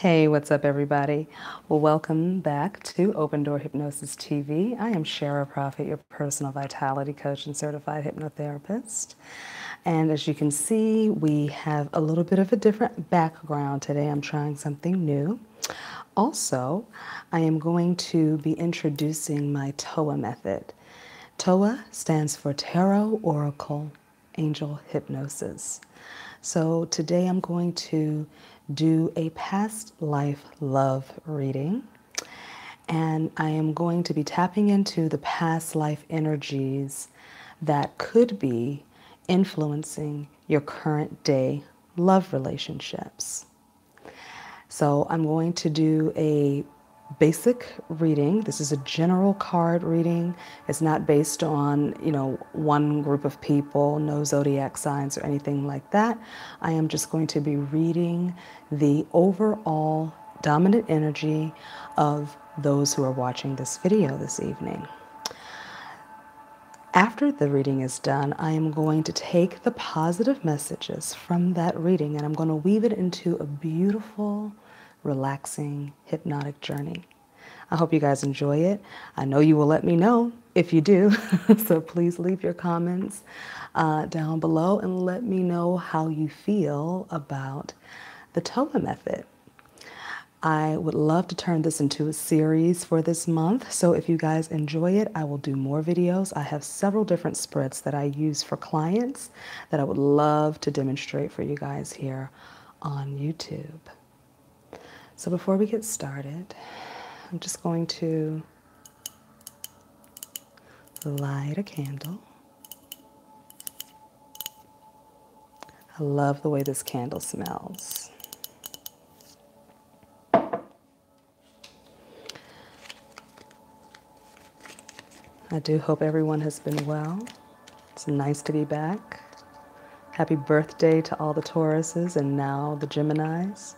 Hey, what's up, everybody? Well, welcome back to Open Door Hypnosis TV. I am Shara Prophet, your personal vitality coach and certified hypnotherapist. And as you can see, we have a little bit of a different background today. I'm trying something new. Also, I am going to be introducing my T.O.A.H method. T.O.A.H stands for Tarot Oracle Angel Hypnosis. So today I'm going to do a past life love reading, and I am going to be tapping into the past life energies that could be influencing your current day love relationships. So I'm going to do a basic reading. This is a general card reading. It's not based on, one group of people, no zodiac signs or anything like that. I am just going to be reading the overall dominant energy of those who are watching this video this evening. After the reading is done, I am going to take the positive messages from that reading and I'm going to weave it into a beautiful, relaxing, hypnotic journey. I hope you guys enjoy it. I know you will let me know if you do. So please leave your comments down below and let me know how you feel about the T.O.A.H method. I would love to turn this into a series for this month. So if you guys enjoy it, I will do more videos. I have several different spreads that I use for clients that I would love to demonstrate for you guys here on YouTube. So before we get started, I'm just going to light a candle. I love the way this candle smells. I do hope everyone has been well. It's nice to be back. Happy birthday to all the Tauruses and now the Geminis.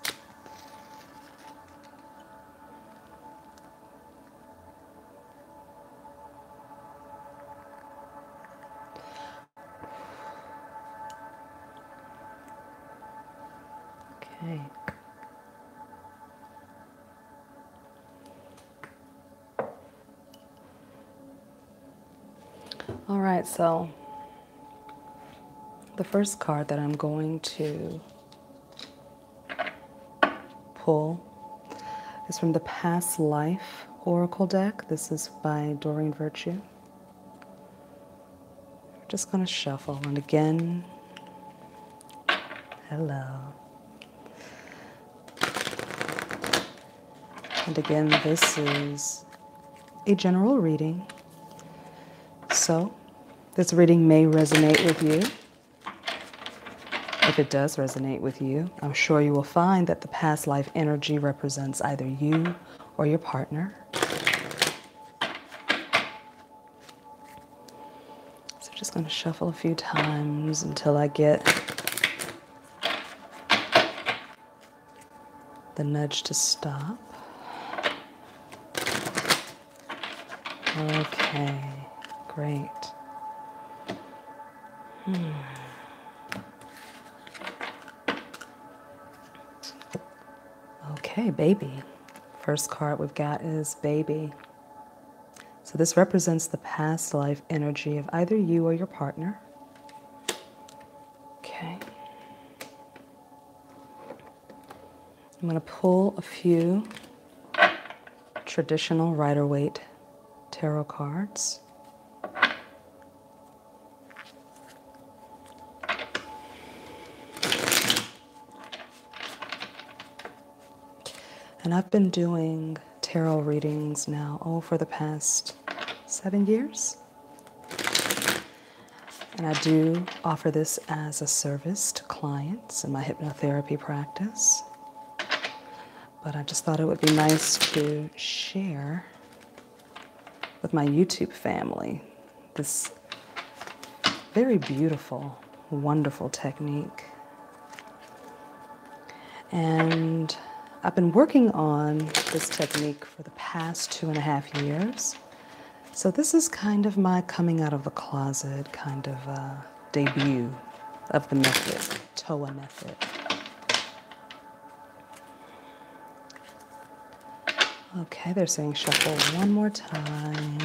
Okay. All right, so the first card that I'm going to pull is from the Past Life Oracle deck. This is by Doreen Virtue. We're just going to shuffle, and again, hello. And again, this is a general reading. So this reading may resonate with you. If it does resonate with you, I'm sure you will find that the past life energy represents either you or your partner. So just going to shuffle a few times until I get the nudge to stop. Okay, great. Okay, baby. First card we've got is baby. So this represents the past life energy of either you or your partner. Okay. I'm going to pull a few traditional Rider-Waite tarot cards. And I've been doing tarot readings now, for the past 7 years. And I do offer this as a service to clients in my hypnotherapy practice. But I just thought it would be nice to share with my YouTube family this very beautiful, wonderful technique. And I've been working on this technique for the past 2.5 years. So this is kind of my coming out of the closet kind of debut of the method, T.O.A.H method. Okay, they're saying shuffle one more time.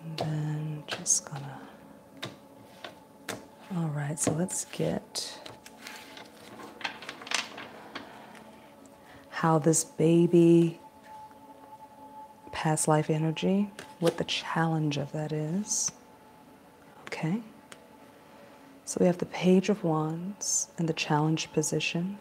And then just gonna... All right, so let's get how this baby past life energy, what the challenge of that is. Okay. So we have the Page of Wands in the challenge position.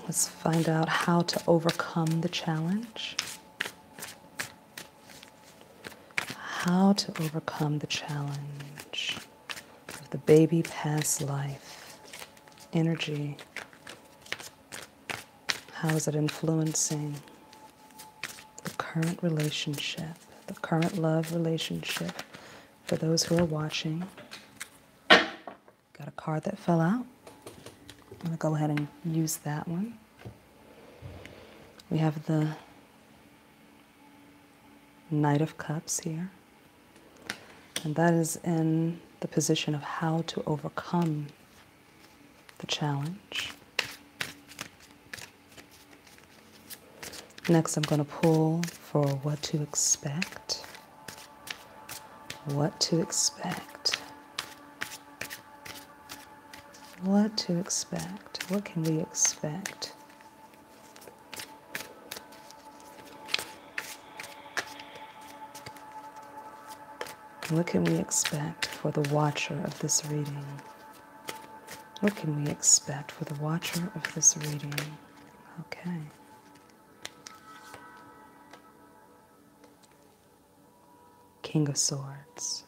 Let's find out how to overcome the challenge. How to overcome the challenge of the baby past life energy. How is it influencing the current relationship, the current love relationship? For those who are watching, got a card that fell out. I'm going to go ahead and use that one. We have the Knight of Cups here. And that is in the position of how to overcome the challenge. Next, I'm going to pull for what to expect. What to expect. What to expect. What can we expect? What can we expect for the watcher of this reading? What can we expect for the watcher of this reading? Okay. King of Swords.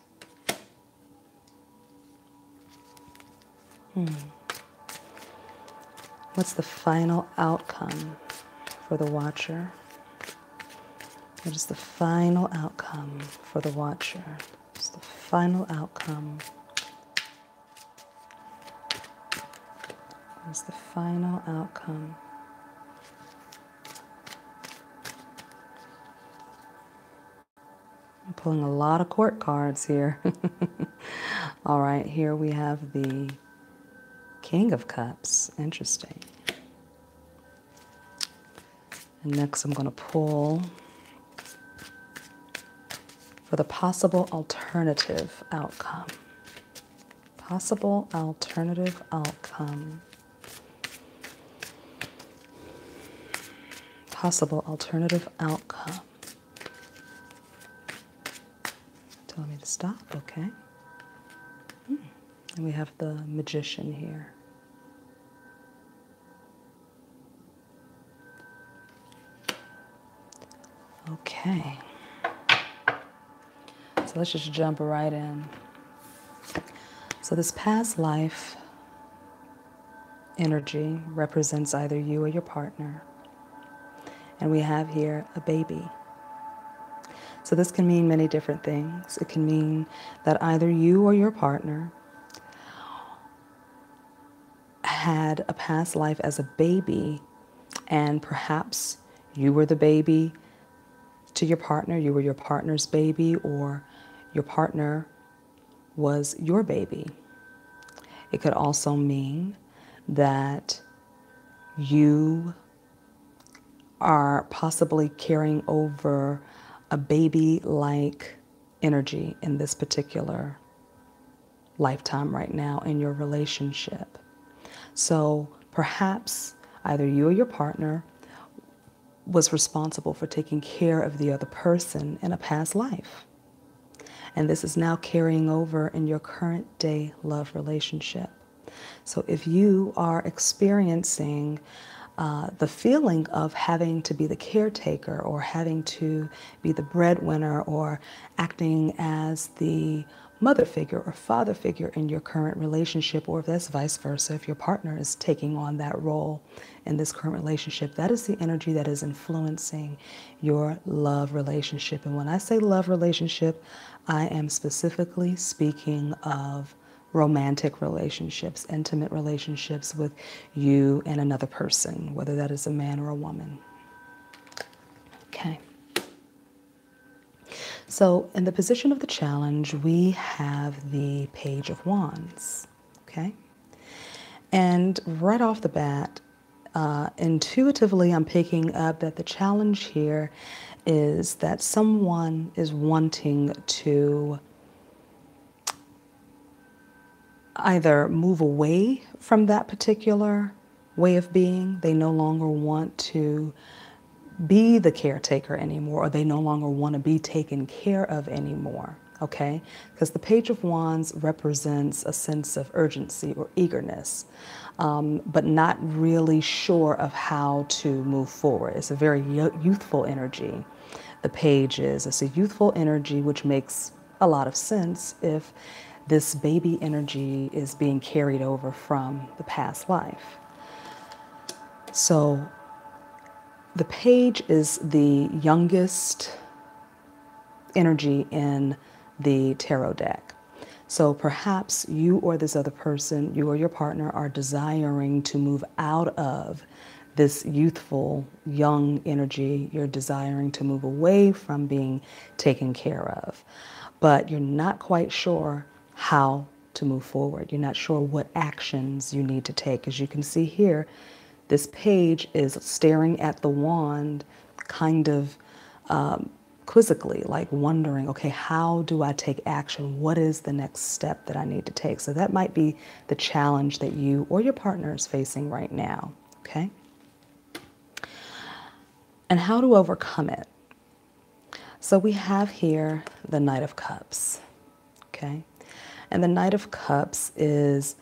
What's the final outcome for the watcher? What is the final outcome for the watcher? What's the final outcome? What is the final outcome? I'm pulling a lot of court cards here. All right, here we have the King of Cups. Interesting. And next I'm going to pull for the possible alternative outcome. Possible alternative outcome. Possible alternative outcome. Tell me to stop, okay? And we have the Magician here. Okay. So let's just jump right in. So this past life energy represents either you or your partner. And we have here a baby. So this can mean many different things. It can mean that either you or your partner had a past life as a baby, and perhaps you were the baby to your partner, you were your partner's baby, or your partner was your baby. It could also mean that you are possibly carrying over a baby-like energy in this particular lifetime right now in your relationship. So perhaps either you or your partner was responsible for taking care of the other person in a past life. And this is now carrying over in your current day love relationship. So if you are experiencing the feeling of having to be the caretaker, or having to be the breadwinner, or acting as the mother figure or father figure in your current relationship, or if that's vice versa, if your partner is taking on that role in this current relationship, that is the energy that is influencing your love relationship. And when I say love relationship, I am specifically speaking of romantic relationships, intimate relationships with you and another person, whether that is a man or a woman. Okay. So in the position of the challenge, we have the Page of Wands. okay? And right off the bat, intuitively, I'm picking up that the challenge here is that someone is wanting to either move away from that particular way of being. They no longer want to be the caretaker anymore, or they no longer want to be taken care of anymore, okay? Because the Page of Wands represents a sense of urgency or eagerness, but not really sure of how to move forward. It's a very youthful energy. The Page is. It's a youthful energy, which makes a lot of sense if this baby energy is being carried over from the past life. So the Page is the youngest energy in the tarot deck. So perhaps you or this other person, you or your partner, are desiring to move out of this youthful, young energy. You're desiring to move away from being taken care of, but you're not quite sure how to move forward. You're not sure what actions you need to take. As you can see here, this Page is staring at the wand kind of quizzically, like wondering, okay, how do I take action? What is the next step that I need to take? So that might be the challenge that you or your partner is facing right now, okay? And how to overcome it. So we have here the Knight of Cups, okay? And the Knight of Cups is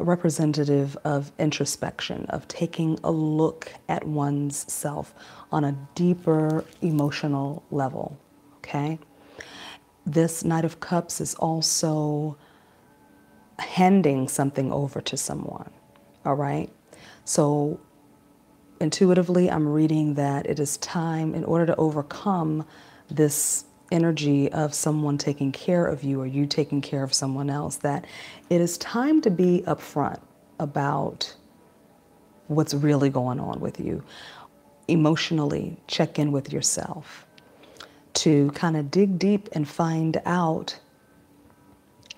representative of introspection, of taking a look at one's self on a deeper emotional level, okay? This Knight of Cups is also handing something over to someone, all right? So intuitively, I'm reading that it is time, in order to overcome this energy of someone taking care of you or you taking care of someone else, that it is time to be upfront about what's really going on with you. Emotionally, check in with yourself to kind of dig deep and find out,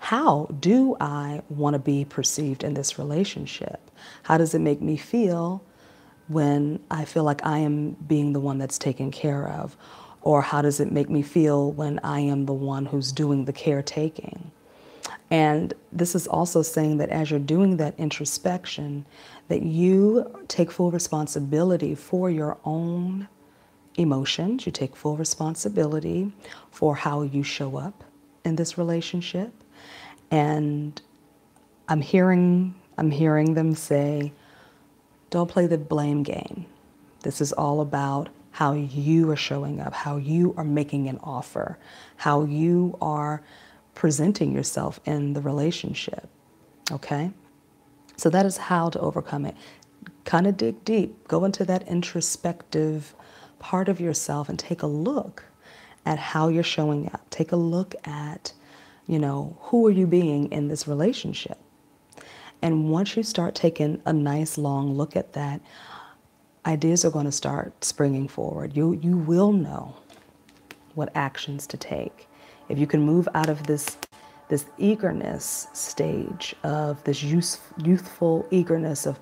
how do I want to be perceived in this relationship? How does it make me feel when I feel like I am being the one that's taken care of? Or how does it make me feel when I am the one who's doing the caretaking? And this is also saying that as you're doing that introspection, that you take full responsibility for your own emotions. You take full responsibility for how you show up in this relationship. And I'm hearing them say, don't play the blame game. This is all about how you are showing up, how you are making an offer, how you are presenting yourself in the relationship, okay? So that is how to overcome it. Kind of dig deep, go into that introspective part of yourself and take a look at how you're showing up. Take a look at, who are you being in this relationship? And once you start taking a nice long look at that, ideas are going to start springing forward. You will know what actions to take. If you can move out of this eagerness stage of this youthful eagerness of,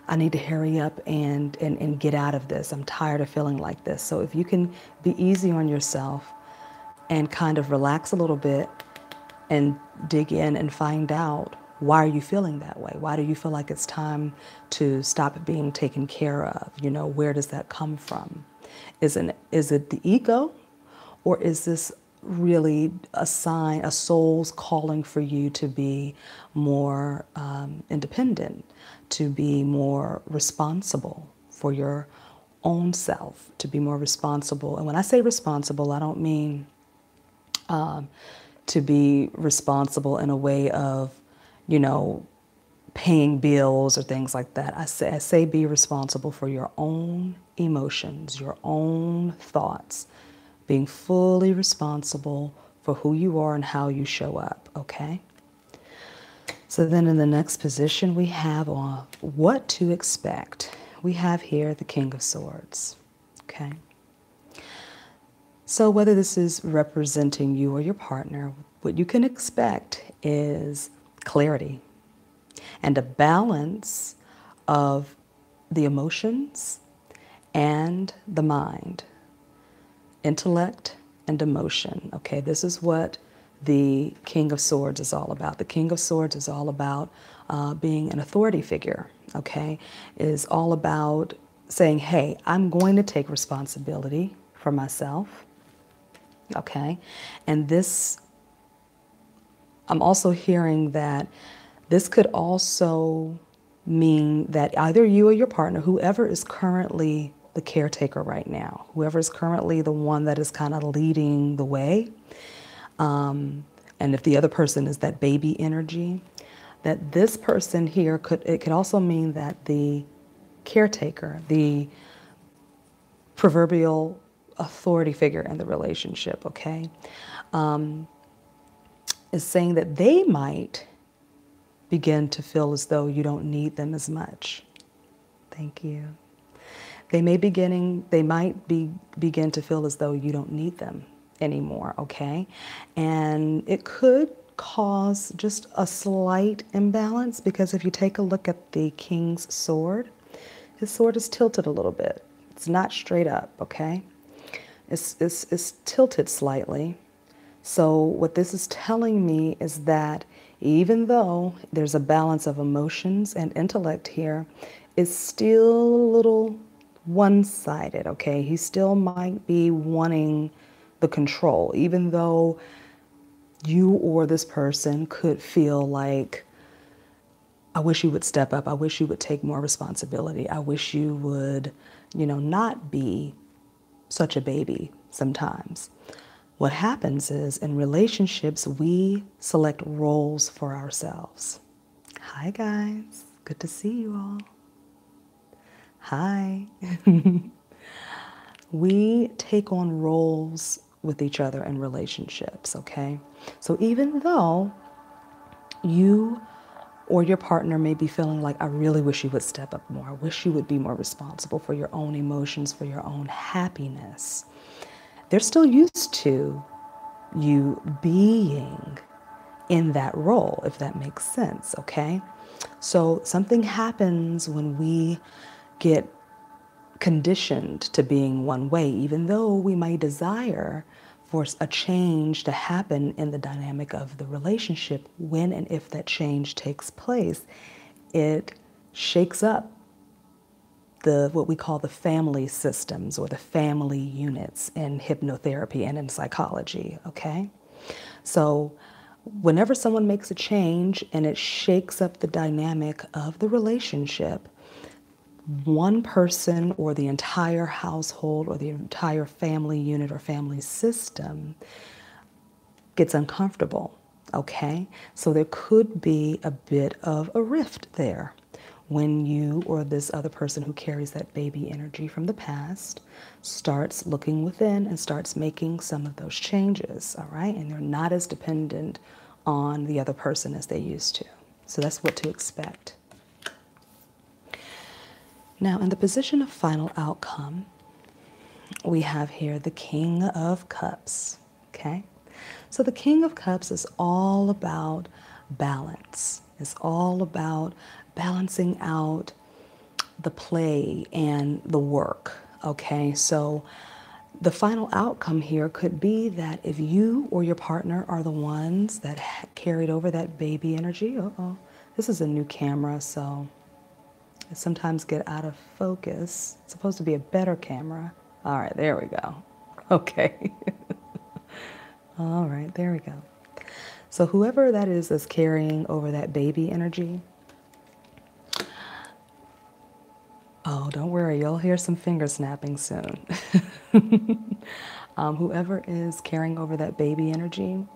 I need to hurry up and get out of this. I'm tired of feeling like this. So if you can be easy on yourself and kind of relax a little bit and dig in and find out, why are you feeling that way? Why do you feel like it's time to stop being taken care of? Where does that come from? Is it the ego, or is this really a sign, a soul's calling for you to be more independent, to be more responsible for your own self, to be more responsible? And when I say responsible, I don't mean to be responsible in a way of, paying bills or things like that. I say be responsible for your own emotions, your own thoughts, being fully responsible for who you are and how you show up, okay? So then in the next position, we have on what to expect. We have here the King of Swords, okay? So whether this is representing you or your partner, what you can expect is clarity. and a balance of the emotions and the mind, intellect and emotion. Okay, this is what the King of Swords is all about. The King of Swords is all about being an authority figure, okay? Is all about saying, hey, I'm going to take responsibility for myself, okay? And this, I'm also hearing that this could also mean that either you or your partner, whoever is currently the caretaker right now, whoever is currently the one that is kind of leading the way, and if the other person is that baby energy, that this person here it could also mean that the caretaker, the proverbial authority figure in the relationship, okay, is saying that they might begin to feel as though you don't need them as much. Thank you. They might begin to feel as though you don't need them anymore, okay? And it could cause just a slight imbalance, because if you take a look at the King's sword, his sword is tilted a little bit. It's not straight up, okay? It's tilted slightly. So what this is telling me is that even though there's a balance of emotions and intellect here, it's still a little one-sided, okay? He still might be wanting the control, even though you or this person could feel like, I wish you would step up. I wish you would take more responsibility. I wish you would, not be such a baby sometimes. What happens is in relationships, we select roles for ourselves. Hi, guys. Good to see you all. Hi. We take on roles with each other in relationships, okay? So even though you or your partner may be feeling like, I really wish you would step up more. I wish you would be more responsible for your own emotions, for your own happiness. They're still used to you being in that role, if that makes sense, okay? So something happens when we get conditioned to being one way, even though we may desire for a change to happen in the dynamic of the relationship. When and if that change takes place, it shakes up what we call the family systems or the family units in hypnotherapy and in psychology, okay? So whenever someone makes a change and it shakes up the dynamic of the relationship, one person or the entire household or the entire family unit or family system gets uncomfortable, okay? So there could be a bit of a rift there when you or this other person who carries that baby energy from the past starts looking within and starts making some of those changes, all right? And they're not as dependent on the other person as they used to. So that's what to expect. Now, in the position of final outcome, we have here the King of Cups, okay? So the King of Cups is all about balance. It's all about balancing out the play and the work, okay? So the final outcome here could be that if you or your partner are the ones that carried over that baby energy, this is a new camera, so I sometimes get out of focus. It's supposed to be a better camera. All right, there we go. Okay. All right, there we go. So whoever that is that's carrying over that baby energy, oh, don't worry, you'll hear some finger snapping soon. Whoever is carrying over that baby energy,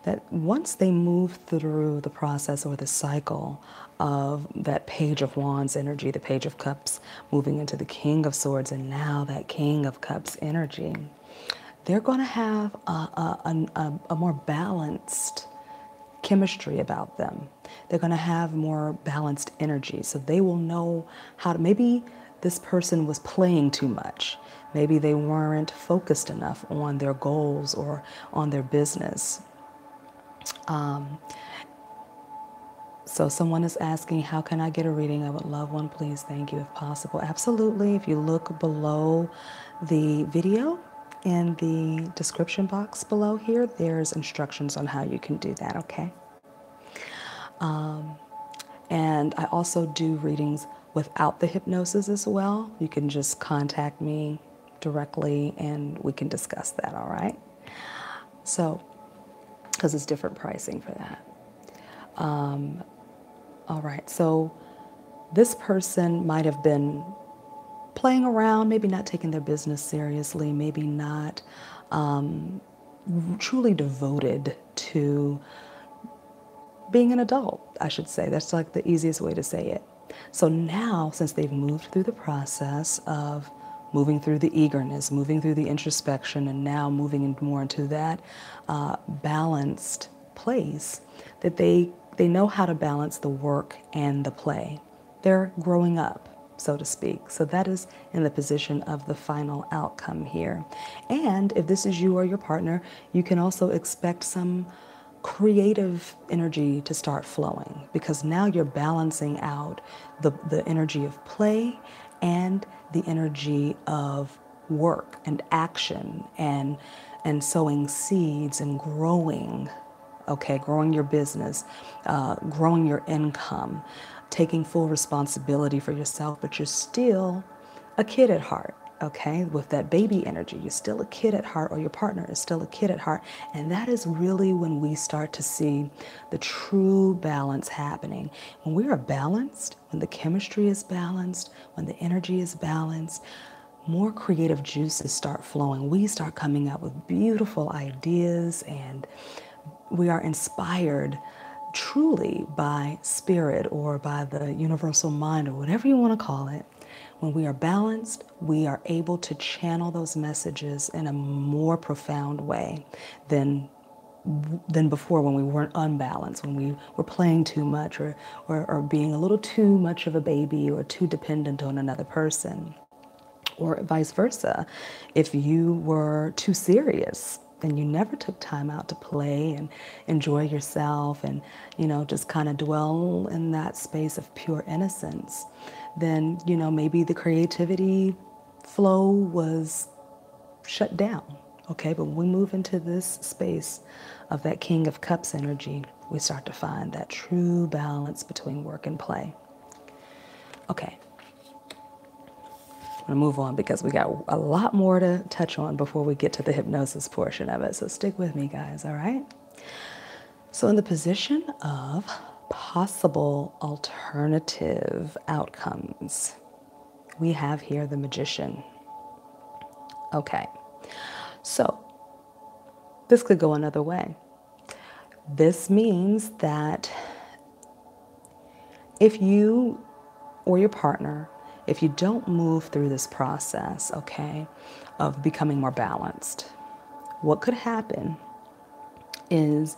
that once they move through the process or the cycle of that Page of Wands energy, the Page of Cups moving into the King of Swords, and now that King of Cups energy, they're going to have a more balanced chemistry about them. They're going to have more balanced energy. So they will know how to, maybe this person was playing too much. Maybe they weren't focused enough on their goals or on their business. So someone is asking, how can I get a reading? I would love one, please. Thank you, if possible. Absolutely. If you look below the video in the description box below here, there's instructions on how you can do that, okay? And I also do readings without the hypnosis as well. You can just contact me directly and we can discuss that, all right? So, because it's different pricing for that. All right, so this person might have been playing around, maybe not taking their business seriously, maybe not truly devoted to being an adult, I should say. That's like the easiest way to say it. So now, since they've moved through the process of moving through the eagerness, moving through the introspection, and now moving more into that balanced place, that they know how to balance the work and the play. They're growing up, so to speak. So that is in the position of the final outcome here. And if this is you or your partner, you can also expect some creative energy to start flowing, because now you're balancing out the energy of play and the energy of work and action and sowing seeds and growing, okay, growing your business, growing your income, taking full responsibility for yourself, but you're still a kid at heart. Okay, with that baby energy, you're still a kid at heart, or your partner is still a kid at heart. And that is really when we start to see the true balance happening. When we are balanced, when the chemistry is balanced, when the energy is balanced, more creative juices start flowing. We start coming up with beautiful ideas, and we are inspired truly by spirit or by the universal mind, or whatever you want to call it. When we are balanced, we are able to channel those messages in a more profound way than before, when we weren't unbalanced, when we were playing too much, or being a little too much of a baby, or too dependent on another person, or vice versa. If you were too serious and you never took time out to play and enjoy yourself, and just kind of dwell in that space of pure innocence, then maybe the creativity flow was shut down. Okay, but when we move into this space of that King of Cups energy, we start to find that true balance between work and play. Okay, I'm going to move on because we got a lot more to touch on before we get to the hypnosis portion of it. So stick with me, guys, all right? So in the position of possible alternative outcomes, we have here the Magician. Okay, so this could go another way. This means that if you or your partner, if you don't move through this process, okay, of becoming more balanced, what could happen is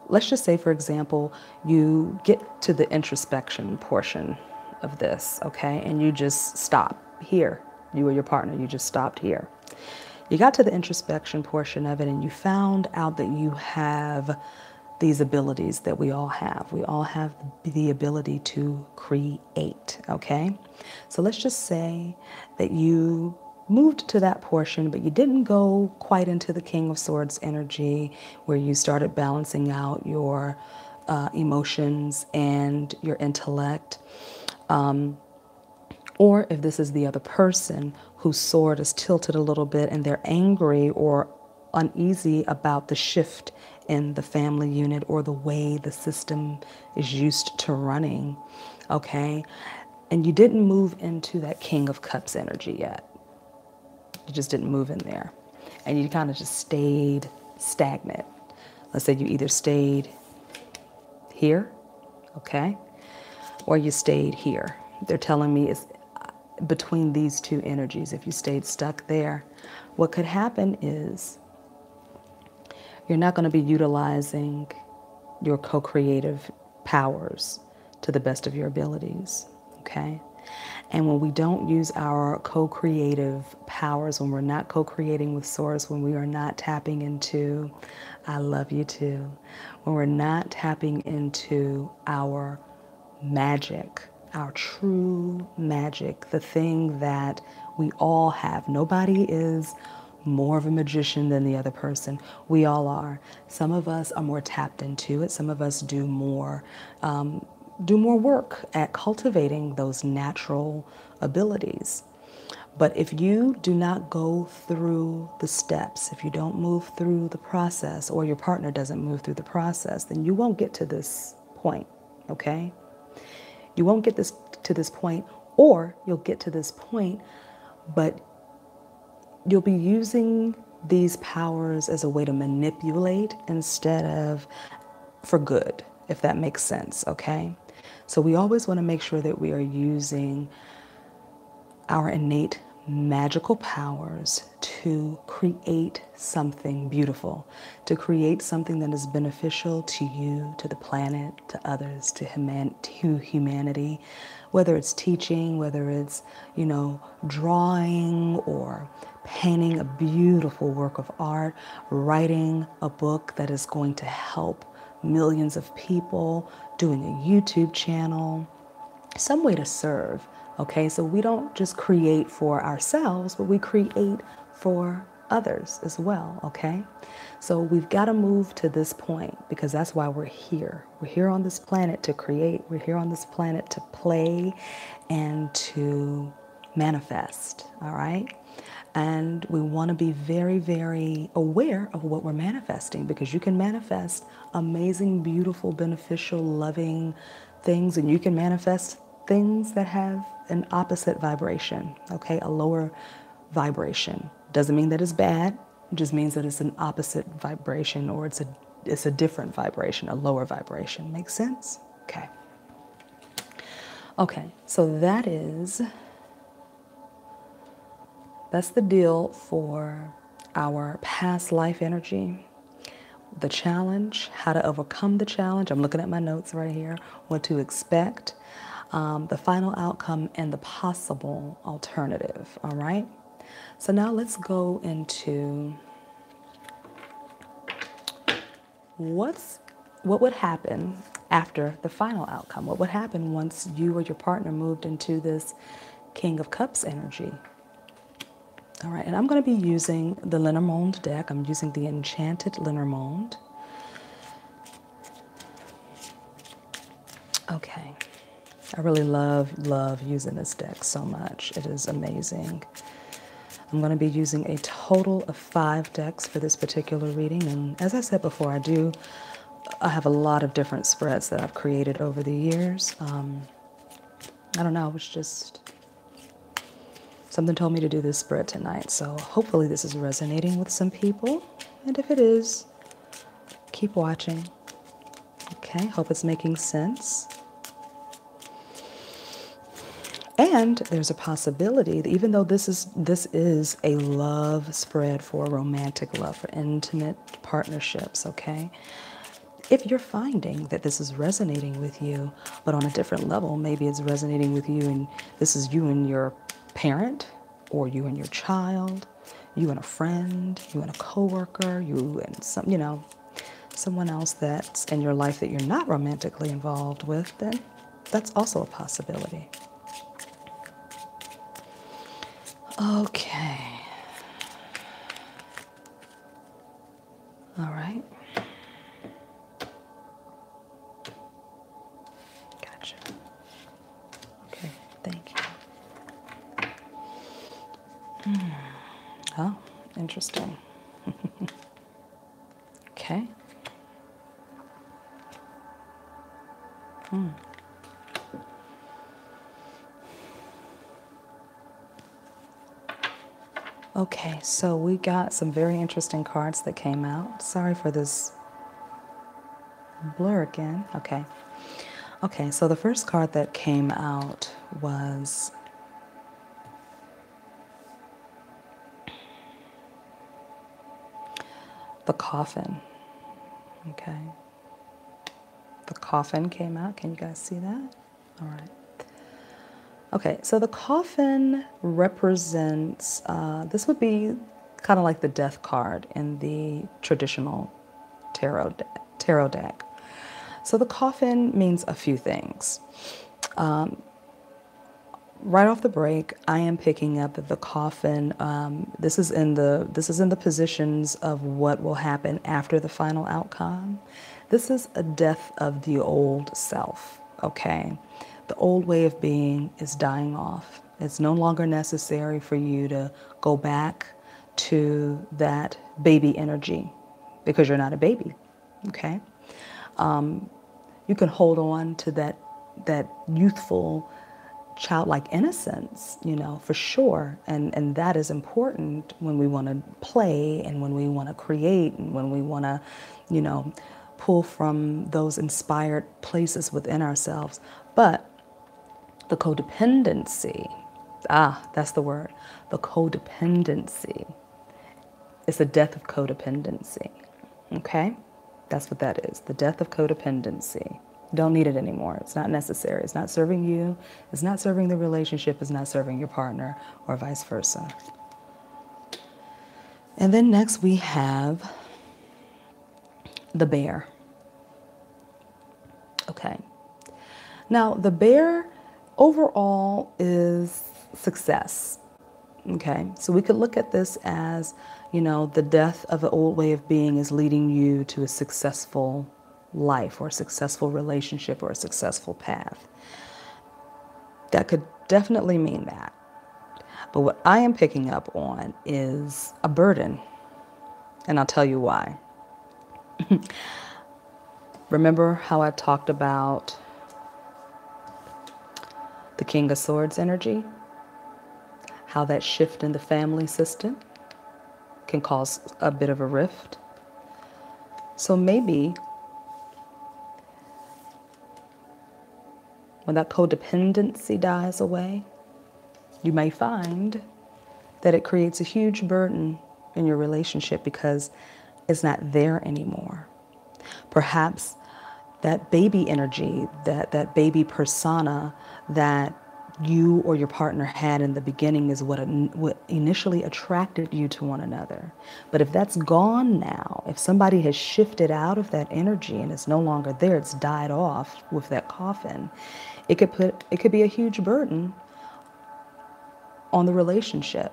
let's just say, for example, you get to the introspection portion of this, okay, and you just stop here. You or your partner, you just stopped here. You got to the introspection portion of it, and you found out that you have these abilities that we all have. We all have the ability to create, okay? So let's just say that you moved to that portion, but you didn't go quite into the King of Swords energy, where you started balancing out your emotions and your intellect. Or if this is the other person whose sword is tilted a little bit and they're angry or uneasy about the shift in the family unit or the way the system is used to running, okay? And you didn't move into that King of Cups energy yet. You just didn't move in there. And you kind of just stayed stagnant. Let's say you either stayed here, okay, or you stayed here. They're telling me it's between these two energies. If you stayed stuck there, what could happen is you're not going to be utilizing your co-creative powers to the best of your abilities, okay? And when we don't use our co-creative powers, when we're not co-creating with Source, when we are not tapping into, I love you too, when we're not tapping into our magic, our true magic, the thing that we all have. Nobody is more of a magician than the other person. We all are. Some of us are more tapped into it. Some of us do more work at cultivating those natural abilities. But if you do not go through the steps, if you don't move through the process, or your partner doesn't move through the process, then you won't get to this point, okay? You won't get to this point, or you'll get to this point, but you'll be using these powers as a way to manipulate instead of for good, if that makes sense, okay? So we always want to make sure that we are using our innate magical powers to create something beautiful, to create something that is beneficial to you, to the planet, to others, to humanity, whether it's teaching, whether it's, drawing or painting a beautiful work of art, writing a book that is going to help millions of people, doing a YouTube channel, some way to serve. Okay, so we don't just create for ourselves, but we create for others as well. Okay, so we've got to move to this point because that's why we're here. We're here on this planet to create, we're here on this planet to play and to manifest. All right. And we want to be very, very aware of what we're manifesting, because you can manifest amazing, beautiful, beneficial, loving things, and you can manifest things that have an opposite vibration, okay, a lower vibration. Doesn't mean that it's bad, it just means that it's an opposite vibration, or it's a different vibration, a lower vibration. Makes sense? Okay. Okay, so that's the deal for our past life energy. The challenge, how to overcome the challenge. I'm looking at my notes right here. What to expect, the final outcome, and the possible alternative. All right. So now let's go into what would happen after the final outcome. What would happen once you or your partner moved into this King of Cups energy? All right, and I'm going to be using the Lenormand deck. I'm using the Enchanted Lenormand. Okay, I really love using this deck so much. It is amazing. I'm going to be using a total of 5 decks for this particular reading. And as I said before, I have a lot of different spreads that I've created over the years. I don't know, it was just something told me to do this spread tonight, so hopefully this is resonating with some people. And if it is, keep watching. Okay, hope it's making sense. And there's a possibility that even though this is a love spread for romantic love, for intimate partnerships, okay? If you're finding that this is resonating with you, but on a different level, maybe it's resonating with you and this is you and your parent, or you and your child, you and a friend, you and a coworker, you and someone else that's in your life that you're not romantically involved with, then that's also a possibility. Okay. All right. Gotcha. Okay, thank you. Oh, interesting. Okay. Okay, so we got some very interesting cards that came out. Sorry for this blur again. Okay. Okay, so the first card that came out was the Coffin. Okay. The Coffin came out. Can you guys see that? All right. Okay, so the coffin represents, this would be kind of like the death card in the traditional tarot deck. So the coffin means a few things. Right off the break, I am picking up that the coffin, this is in the positions of what will happen after the final outcome. This is a death of the old self, okay? The old way of being is dying off. It's no longer necessary for you to go back to that baby energy because you're not a baby, okay? You can hold on to that youthful childlike innocence, you know, for sure. And that is important when we want to play and when we want to create and when we want to, you know, pull from those inspired places within ourselves. But the codependency, that's the word, the codependency. It's the death of codependency, okay? That's what that is, the death of codependency. Don't need it anymore. It's not necessary. It's not serving you. It's not serving the relationship. It's not serving your partner or vice versa. And then next we have the bear. Okay. Now the bear overall is success. Okay. So we could look at this as, you know, the death of an old way of being is leading you to a successful life or a successful relationship or a successful path. That could definitely mean that. But what I am picking up on is a burden, and I'll tell you why. Remember how I talked about the King of Swords energy? How that shift in the family system can cause a bit of a rift? So maybe when that codependency dies away, you may find that it creates a huge burden in your relationship because it's not there anymore. Perhaps that baby energy, that baby persona that you or your partner had in the beginning is what initially attracted you to one another. But if that's gone now, if somebody has shifted out of that energy and it's no longer there, it's died off with that coffin, it could be a huge burden on the relationship.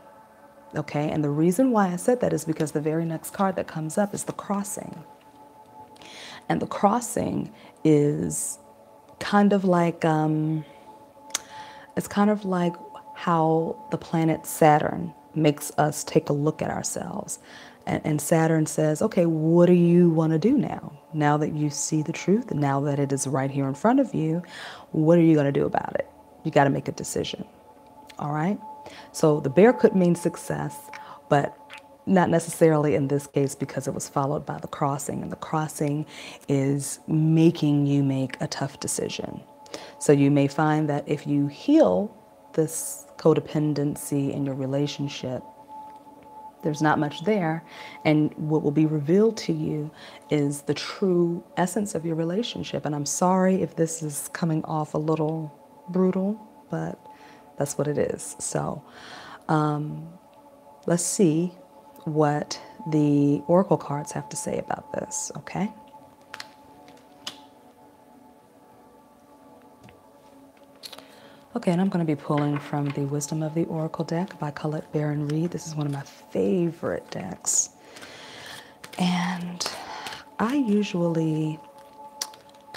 Okay, and the reason why I said that is because the very next card that comes up is the crossing. And the crossing is kind of like, it's kind of like how the planet Saturn makes us take a look at ourselves. And Saturn says, okay, what do you want to do now? Now that you see the truth, now that it is right here in front of you, what are you going to do about it? You got to make a decision. All right? So the bear could mean success, but not necessarily in this case because it was followed by the crossing. And the crossing is making you make a tough decision. So you may find that if you heal this codependency in your relationship, there's not much there. And what will be revealed to you is the true essence of your relationship. And I'm sorry if this is coming off a little brutal, but that's what it is. So let's see what the Oracle cards have to say about this, okay? Okay, and I'm going to be pulling from the Wisdom of the Oracle deck by Colette Baron Reed. This is one of my favorite decks. And I usually,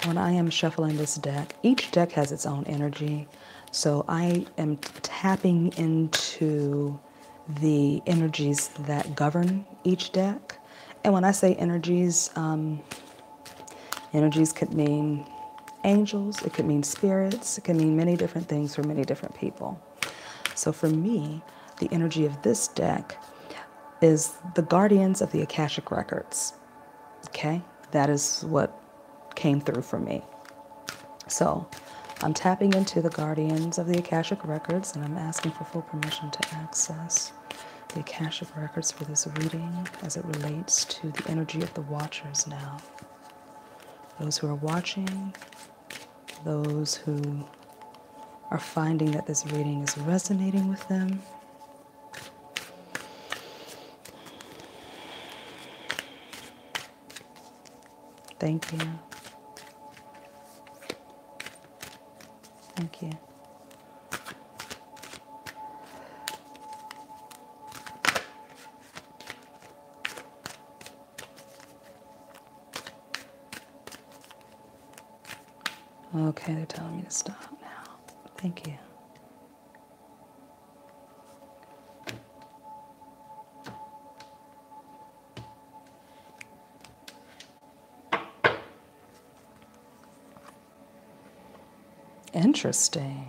when I am shuffling this deck, each deck has its own energy. So I am tapping into the energies that govern each deck. And when I say energies, energies could mean angels, it could mean spirits, it can mean many different things for many different people. So for me, the energy of this deck is the guardians of the Akashic Records. Okay, that is what came through for me. So I'm tapping into the guardians of the Akashic Records, and I'm asking for full permission to access the Akashic Records for this reading as it relates to the energy of the watchers now. Those who are watching, those who are finding that this reading is resonating with them. Thank you. Thank you. Okay, they're telling me to stop now. Thank you. Interesting.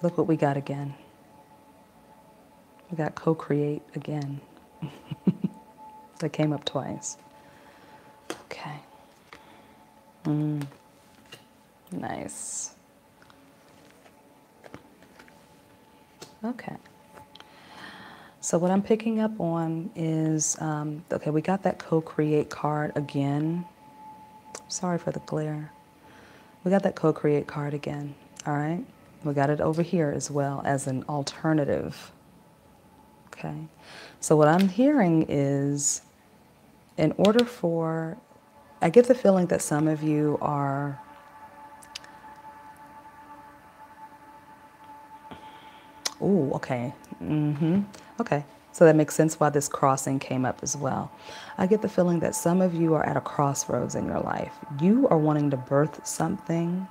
Look what we got again. We got co-create again. That came up twice. Okay. Nice. Okay. So what I'm picking up on is, okay, we got that co-create card again. Sorry for the glare. We got that co-create card again, all right? We got it over here as well as an alternative, okay? So what I'm hearing is, in order for, I get the feeling that some of you are, ooh, okay, okay. So that makes sense why this crossing came up as well. I get the feeling that some of you are at a crossroads in your life. You are wanting to birth something.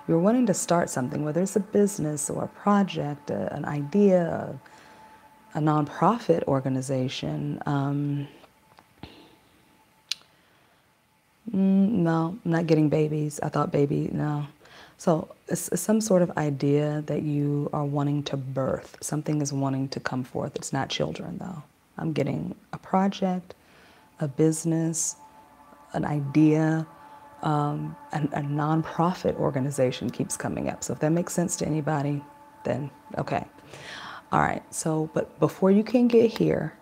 You're wanting to start something, whether it's a business or a project, an idea, a nonprofit organization. No, I'm not getting babies. I thought baby, no. So it's some sort of idea that you are wanting to birth. Something is wanting to come forth. It's not children, though. I'm getting a project, a business, an idea, a nonprofit organization keeps coming up. So if that makes sense to anybody, then okay. All right, so, but before you can get here,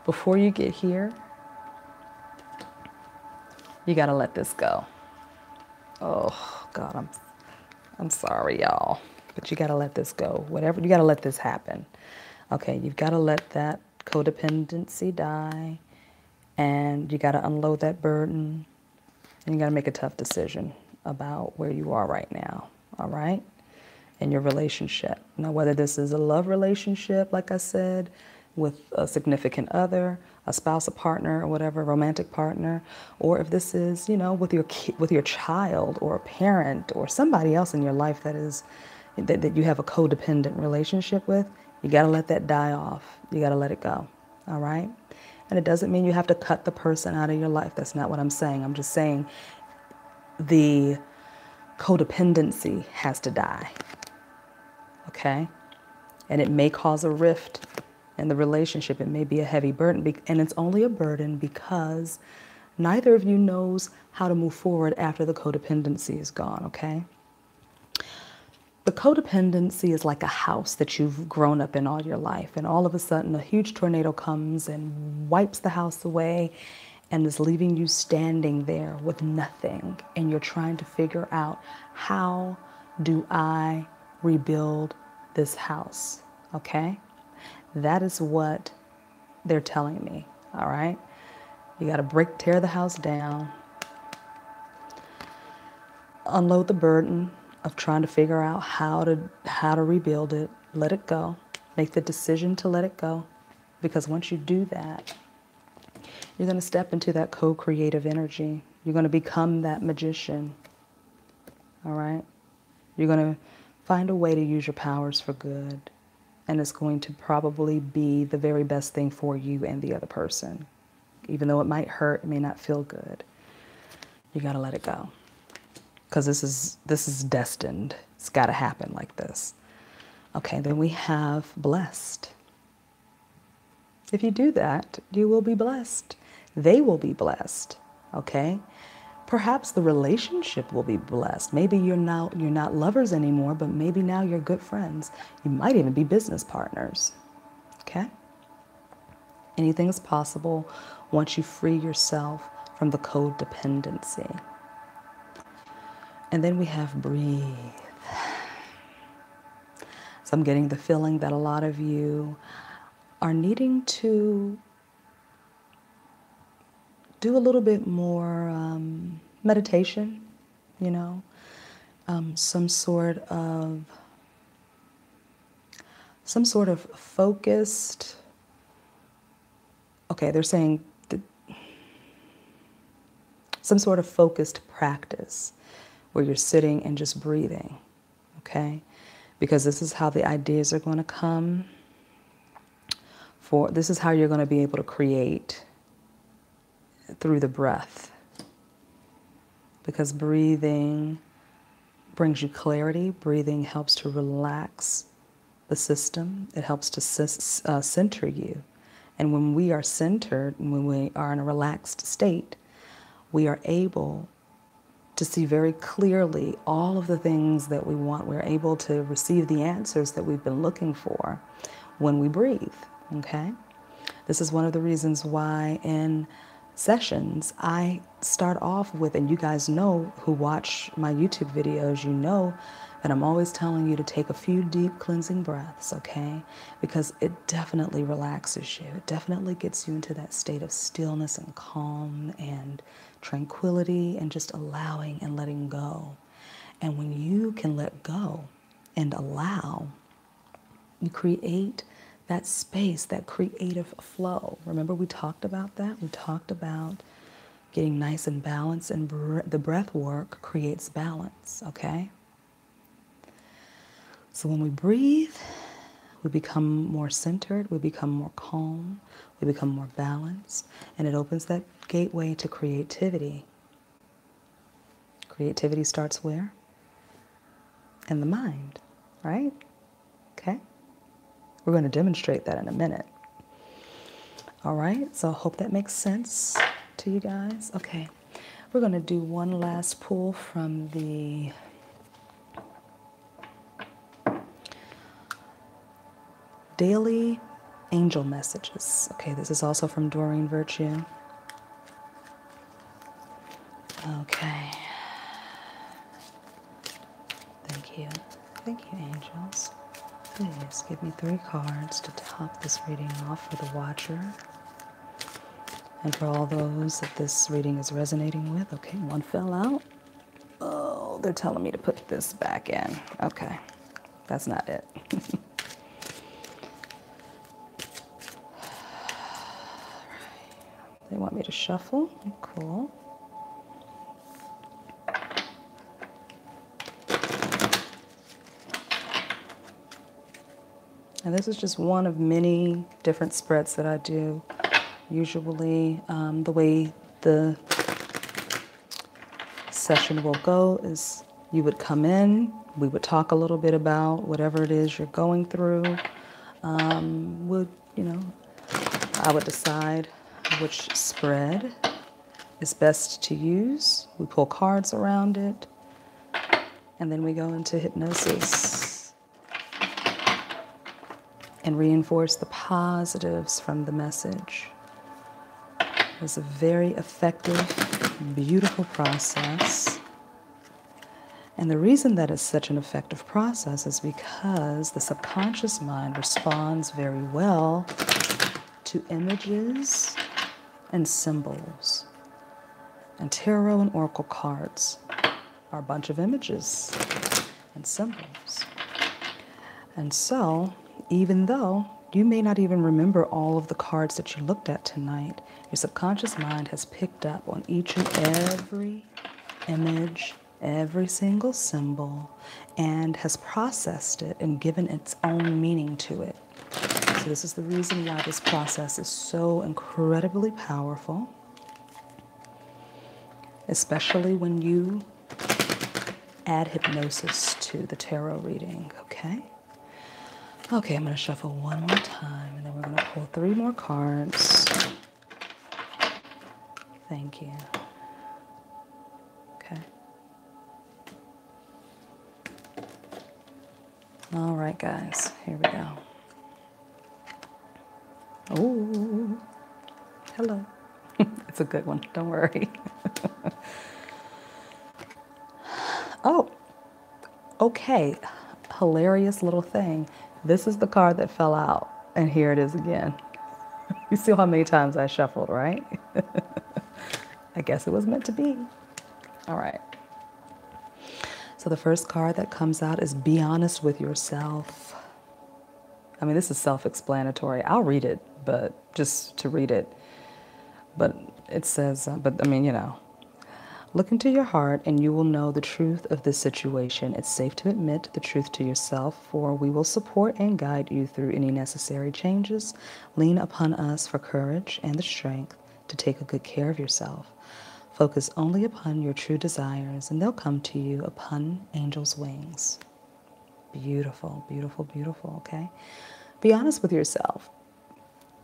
before you get here, you got to let this go. Oh, God, I'm sorry, y'all, but you got to let this go. Whatever, you got to let this happen. Okay, you've got to let that codependency die, and you got to unload that burden, and you got to make a tough decision about where you are right now, all right, in your relationship. Now, whether this is a love relationship, like I said, with a significant other, a spouse, a partner, or whatever, romantic partner, or if this is, you know, with your child or a parent or somebody else in your life that is that you have a codependent relationship with, you got to let that die off. You got to let it go. All right? And it doesn't mean you have to cut the person out of your life. That's not what I'm saying. I'm just saying the codependency has to die. Okay? And it may cause a rift in the relationship. It may be a heavy burden, and it's only a burden because neither of you knows how to move forward after the codependency is gone, okay? The codependency is like a house that you've grown up in all your life, and all of a sudden a huge tornado comes and wipes the house away and is leaving you standing there with nothing, and you're trying to figure out, how do I rebuild this house, okay? That is what they're telling me, all right? You got to tear the house down, unload the burden of trying to figure out how to rebuild it, let it go, make the decision to let it go, because once you do that, you're going to step into that co-creative energy. You're going to become that magician, all right? You're going to find a way to use your powers for good. And it's going to probably be the very best thing for you and the other person. Even though it might hurt, it may not feel good. You got to let it go. Because this is destined. It's got to happen like this. Okay, then we have blessed. If you do that, you will be blessed. They will be blessed. Okay? Perhaps the relationship will be blessed. Maybe you're not lovers anymore, but maybe now you're good friends. You might even be business partners. Okay? Anything is possible once you free yourself from the codependency. And then we have breathe. So I'm getting the feeling that a lot of you are needing to do a little bit more meditation, you know, some sort of focused, okay, they're saying some sort of focused practice where you're sitting and just breathing, okay? Because this is how the ideas are going to come. This is how you're going to be able to create through the breath. Because breathing brings you clarity. Breathing helps to relax the system. It helps to center you. And when we are centered, when we are in a relaxed state, we are able to see very clearly all of the things that we want. We're able to receive the answers that we've been looking for when we breathe, okay? This is one of the reasons why in sessions I start off with, and you guys know who watch my YouTube videos, you know that I'm always telling you to take a few deep cleansing breaths, okay? Because it definitely relaxes you. It definitely gets you into that state of stillness and calm and tranquility and just allowing and letting go. And when you can let go and allow, you create that space, that creative flow. Remember we talked about that? We talked about getting nice and balanced, and the breath work creates balance, okay? So when we breathe, we become more centered, we become more calm, we become more balanced, and it opens that gateway to creativity. Creativity starts where? In the mind, right? Okay? We're going to demonstrate that in a minute. All right, so I hope that makes sense to you guys. Okay, we're going to do one last pull from the Daily Angel Messages. Okay, this is also from Doreen Virtue. Okay. Thank you. Thank you, angels. Please give me 3 cards to top this reading off for the watcher. And for all those that this reading is resonating with. Okay, one fell out. Oh, they're telling me to put this back in. Okay, that's not it. They want me to shuffle. Cool. And this is just one of many different spreads that I do. Usually, the way the session will go is you would come in, we would talk a little bit about whatever it is you're going through. I would decide which spread is best to use. We pull cards around it, and then we go into hypnosis and reinforce the positives from the message. It's a very effective, beautiful process. And the reason that it's such an effective process is because the subconscious mind responds very well to images and symbols. And tarot and oracle cards are a bunch of images and symbols. And so, even though you may not even remember all of the cards that you looked at tonight, your subconscious mind has picked up on each and every image, every single symbol, and has processed it and given its own meaning to it. So this is the reason why this process is so incredibly powerful, especially when you add hypnosis to the tarot reading, okay? Okay, I'm going to shuffle one more time, and then we're going to pull 3 more cards. Thank you. Okay. All right, guys, here we go. Oh, hello. It's a good one, don't worry. Okay, hilarious little thing. This is the card that fell out, and here it is again. You see how many times I shuffled, right? I guess it was meant to be. All right. So the first card that comes out is be honest with yourself. I mean, this is self-explanatory. I'll read it, but just to read it. But it says, look into your heart and you will know the truth of this situation. It's safe to admit the truth to yourself, for we will support and guide you through any necessary changes. Lean upon us for courage and the strength to take a good care of yourself. Focus only upon your true desires, and they'll come to you upon angels' wings. Beautiful, beautiful, beautiful, okay? Be honest with yourself.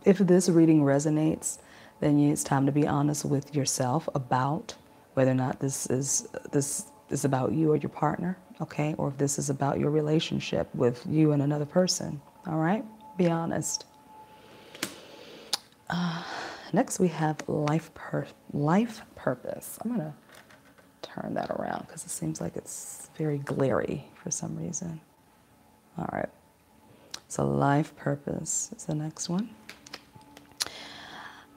If this reading resonates, then it's time to be honest with yourself about whether or not this is about you or your partner, okay? Or if this is about your relationship with you and another person, all right? Be honest. Next, we have life purpose. I'm going to turn that around because it seems like it's very glary for some reason. All right. So life purpose is the next one.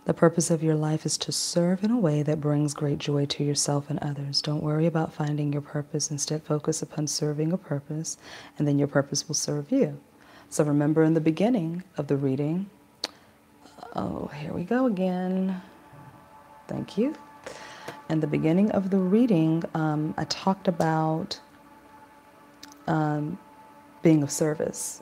The purpose of your life is to serve in a way that brings great joy to yourself and others. Don't worry about finding your purpose. Instead, focus upon serving a purpose, and then your purpose will serve you. So remember in the beginning of the reading, oh, here we go again. Thank you. In the beginning of the reading, I talked about being of service,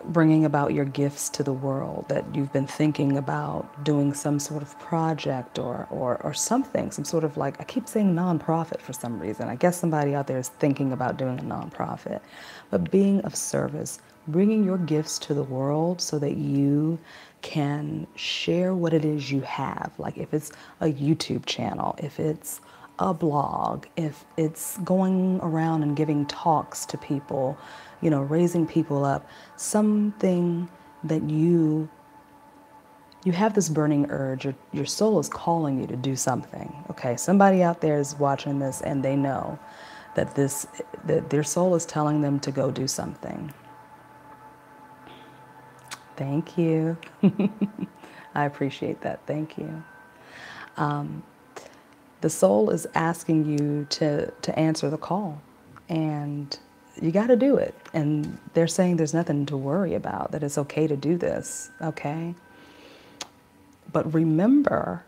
bringing about your gifts to the world, that you've been thinking about doing some sort of project or something, some sort of, like, I keep saying nonprofit for some reason. I guess somebody out there is thinking about doing a nonprofit. But being of service, bringing your gifts to the world so that you can share what it is you have. Like if it's a YouTube channel, if it's a blog, if it's going around and giving talks to people, raising people up, something that you have this burning urge, your soul is calling you to do something, okay? Somebody out there is watching this and they know that their soul is telling them to go do something. Thank you. I appreciate that. Thank you. The soul is asking you to answer the call, and you got to do it. And they're saying there's nothing to worry about, that it's okay to do this, okay? But remember,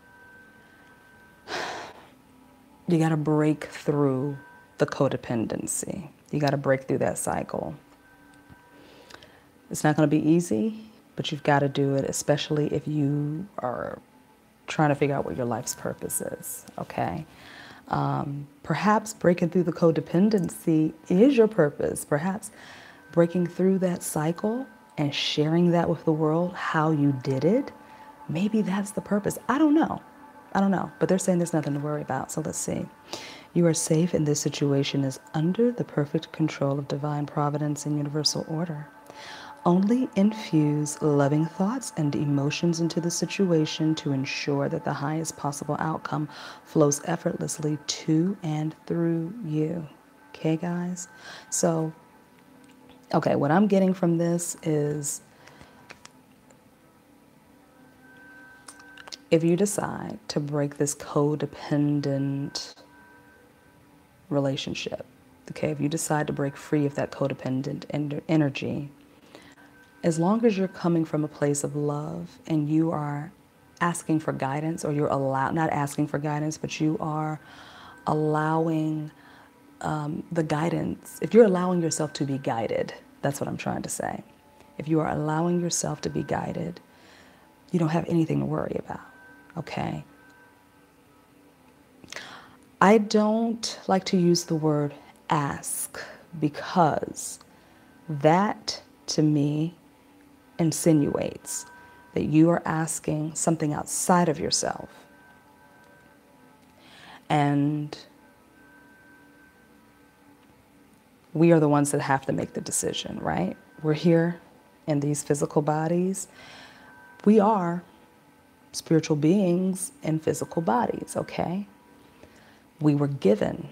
you got to break through the codependency. You got to break through that cycle. It's not going to be easy, but you've got to do it, especially if you are trying to figure out what your life's purpose is, okay? Perhaps breaking through the codependency is your purpose. Perhaps breaking through that cycle and sharing that with the world, how you did it, maybe that's the purpose. I don't know, but they're saying there's nothing to worry about, so let's see. You are safe, and this situation is under the perfect control of divine providence and universal order. Only infuse loving thoughts and emotions into the situation to ensure that the highest possible outcome flows effortlessly to and through you. Okay, guys? So, okay, what I'm getting from this is, if you decide to break this codependent relationship, okay, if you decide to break free of that codependent energy, as long as you're coming from a place of love and you are asking for guidance, or you're not asking for guidance, but you are allowing the guidance, if you're allowing yourself to be guided, that's what I'm trying to say. If you are allowing yourself to be guided, you don't have anything to worry about, okay? I don't like to use the word ask, because that, to me, insinuates that you are asking something outside of yourself. And we are the ones that have to make the decision, right? We're here in these physical bodies. We are spiritual beings in physical bodies, okay? We were given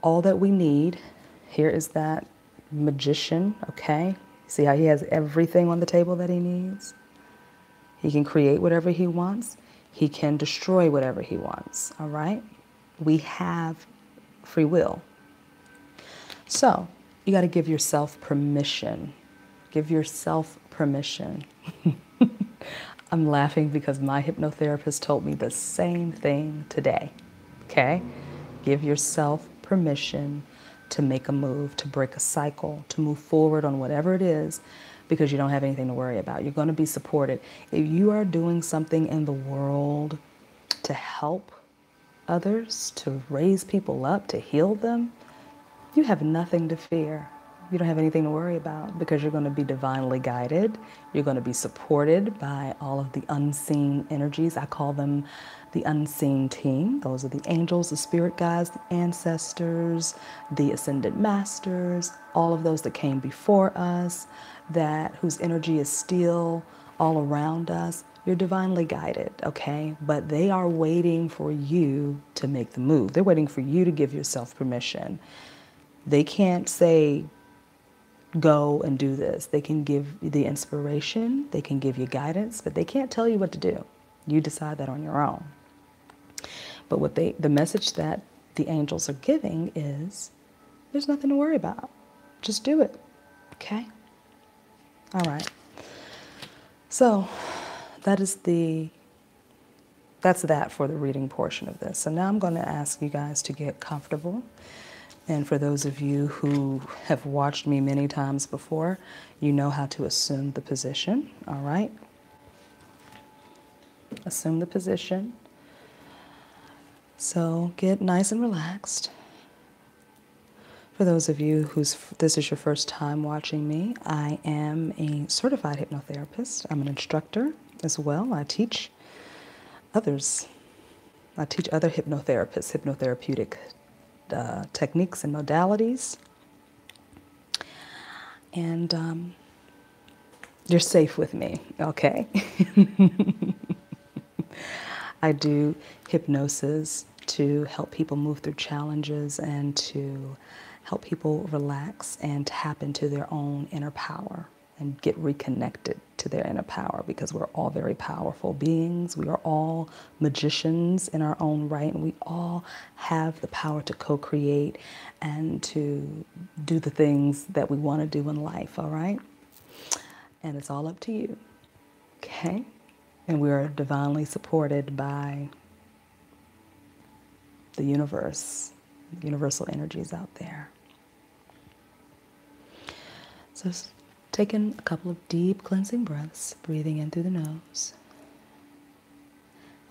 all that we need. Here is that magician, okay? See how he has everything on the table that he needs? He can create whatever he wants. He can destroy whatever he wants, all right? We have free will. So you got to give yourself permission. Give yourself permission. I'm laughing because my hypnotherapist told me the same thing today, okay? Give yourself permission to make a move, to break a cycle, to move forward on whatever it is, because you don't have anything to worry about. You're going to be supported. If you are doing something in the world to help others, to raise people up, to heal them, you have nothing to fear. You don't have anything to worry about because you're going to be divinely guided. You're going to be supported by all of the unseen energies. I call them the unseen team. Those are the angels, the spirit guides, the ancestors, the ascendant masters, all of those that came before us, that whose energy is still all around us. You're divinely guided, okay? But they are waiting for you to make the move. They're waiting for you to give yourself permission. They can't say, go and do this. They can give you the inspiration, they can give you guidance, but they can't tell you what to do. You decide that on your own. But what the message that the angels are giving is, there's nothing to worry about. Just do it, okay? All right. So that's that for the reading portion of this. So now I'm going to ask you guys to get comfortable. And for those of you who have watched me many times before, you know how to assume the position, all right? Assume the position. So get nice and relaxed. For those of you this is your first time watching me, I am a certified hypnotherapist. I'm an instructor as well. I teach others. I teach other hypnotherapists, hypnotherapeutic techniques and modalities. And you're safe with me, okay? I do hypnosis to help people move through challenges and to help people relax and tap into their own inner power and get reconnected to their inner power, because we're all very powerful beings. We are all magicians in our own right, and we all have the power to co-create and to do the things that we want to do in life, all right? And it's all up to you, okay? And we are divinely supported by the universe, universal energies out there. So taking a couple of deep cleansing breaths, breathing in through the nose.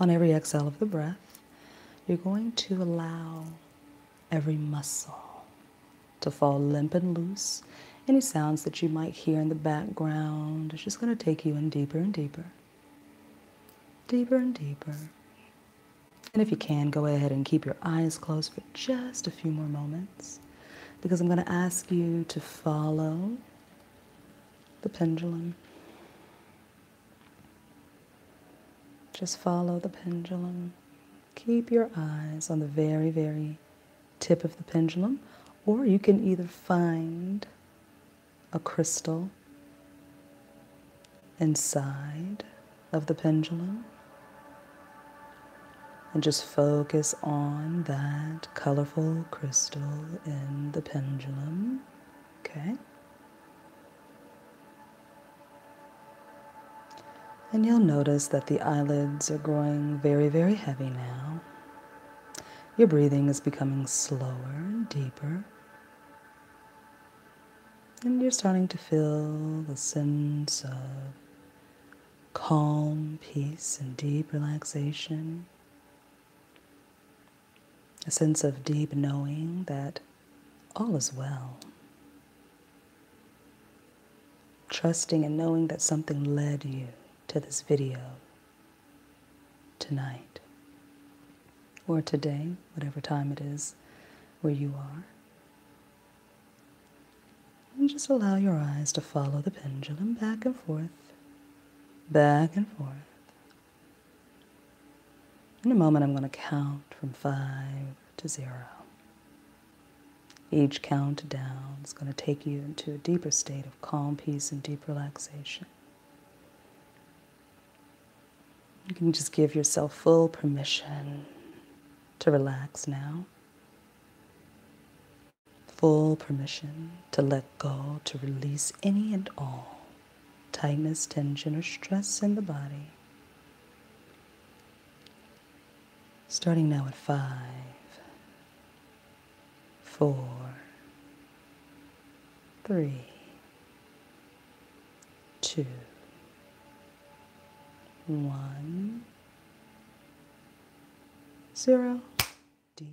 On every exhale of the breath, you're going to allow every muscle to fall limp and loose. Any sounds that you might hear in the background is just going to take you in deeper and deeper. Deeper and deeper. And if you can, go ahead and keep your eyes closed for just a few more moments, because I'm going to ask you to follow the pendulum. Just follow the pendulum. Keep your eyes on the very, very tip of the pendulum, or you can either find a crystal inside of the pendulum and just focus on that colorful crystal in the pendulum, okay? And you'll notice that the eyelids are growing very, very heavy now. Your breathing is becoming slower and deeper. And you're starting to feel the sense of calm, peace, and deep relaxation. A sense of deep knowing that all is well. Trusting and knowing that something led you to this video tonight or today, whatever time it is where you are. And just allow your eyes to follow the pendulum back and forth, back and forth. In a moment, I'm going to count from 5 to 0. Each countdown is going to take you into a deeper state of calm, peace, and deep relaxation. You can just give yourself full permission to relax now. Full permission to let go, to release any and all tightness, tension, or stress in the body. Starting now at 5, 4, 3, 2, 1, 0. Deep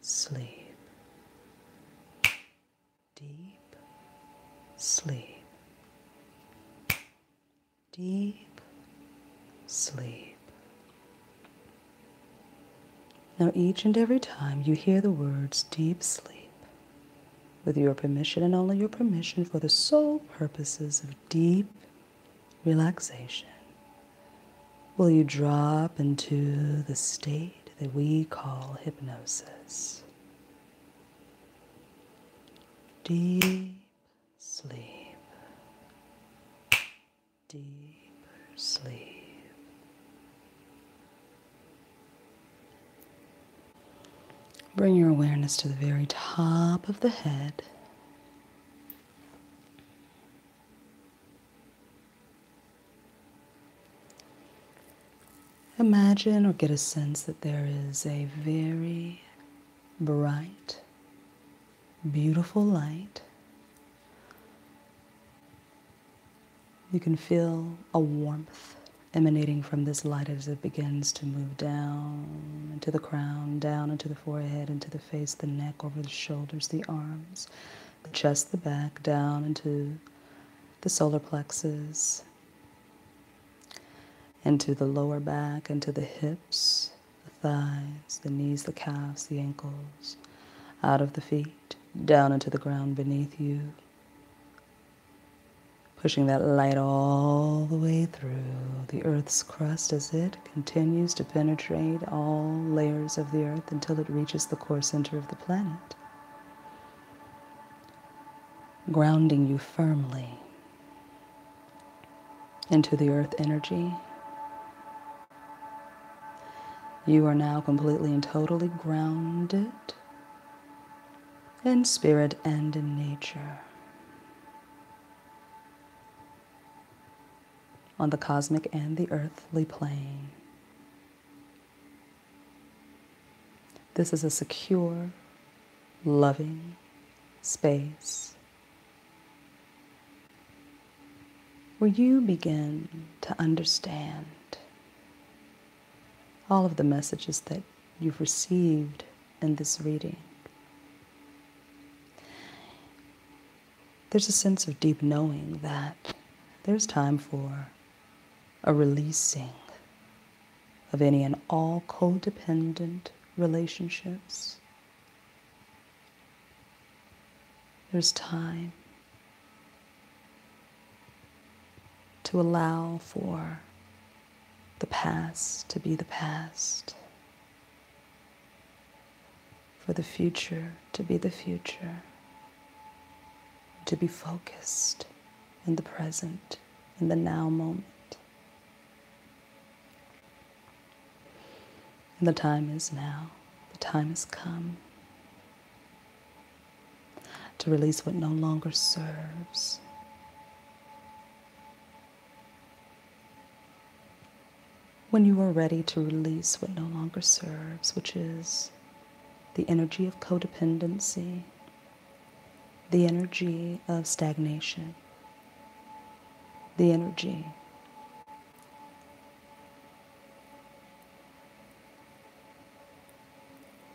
sleep. Deep sleep. Deep sleep. Now each and every time you hear the words deep sleep, with your permission and only your permission for the sole purposes of deep relaxation, will you drop into the state that we call hypnosis. Deep sleep. Deep sleep. Bring your awareness to the very top of the head. Imagine or get a sense that there is a very bright, beautiful light. You can feel a warmth emanating from this light as it begins to move down into the crown, down into the forehead, into the face, the neck, over the shoulders, the arms, the chest, the back, down into the solar plexus, into the lower back, into the hips, the thighs, the knees, the calves, the ankles, out of the feet, down into the ground beneath you, pushing that light all the way through the earth's crust as it continues to penetrate all layers of the earth until it reaches the core center of the planet, grounding you firmly into the earth energy. You are now completely and totally grounded in spirit and in nature, on the cosmic and the earthly plane. This is a secure, loving space where you begin to understand all of the messages that you've received in this reading. There's a sense of deep knowing that there's time for a releasing of any and all codependent relationships. There's time to allow for the past to be the past, for the future to be the future, to be focused in the present, in the now moment. And the time is now. The time has come to release what no longer serves. When you are ready to release what no longer serves, which is the energy of codependency, the energy of stagnation, the energy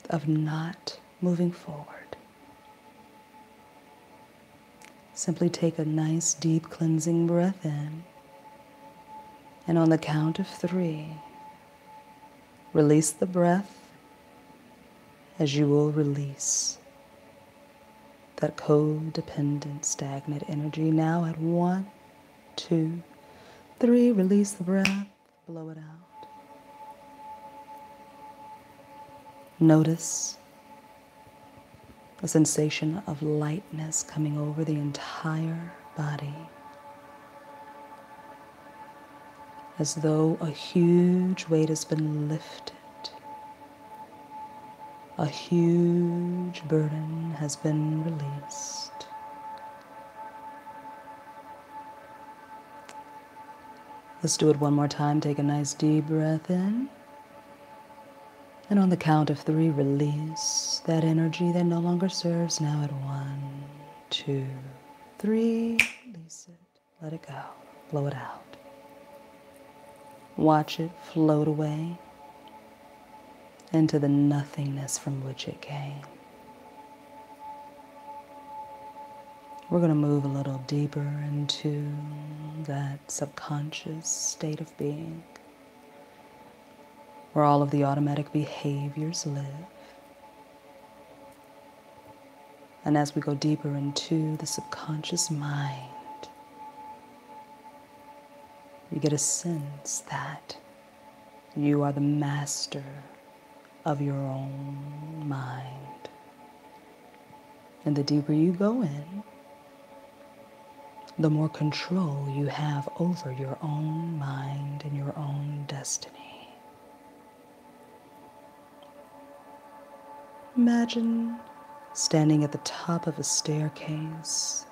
of not moving forward. Simply take a nice deep cleansing breath in, and on the count of 3, release the breath as you will release that codependent, stagnant energy. Now at 1, 2, 3, release the breath, blow it out. Notice a sensation of lightness coming over the entire body, as though a huge weight has been lifted. A huge burden has been released. Let's do it one more time. Take a nice deep breath in. And on the count of 3, release that energy that no longer serves. Now at 1, 2, 3. Release it. Let it go. Blow it out. Watch it float away into the nothingness from which it came. We're going to move a little deeper into that subconscious state of being, where all of the automatic behaviors live. And as we go deeper into the subconscious mind, you get a sense that you are the master of your own mind. And the deeper you go in, the more control you have over your own mind and your own destiny. Imagine standing at the top of a staircase.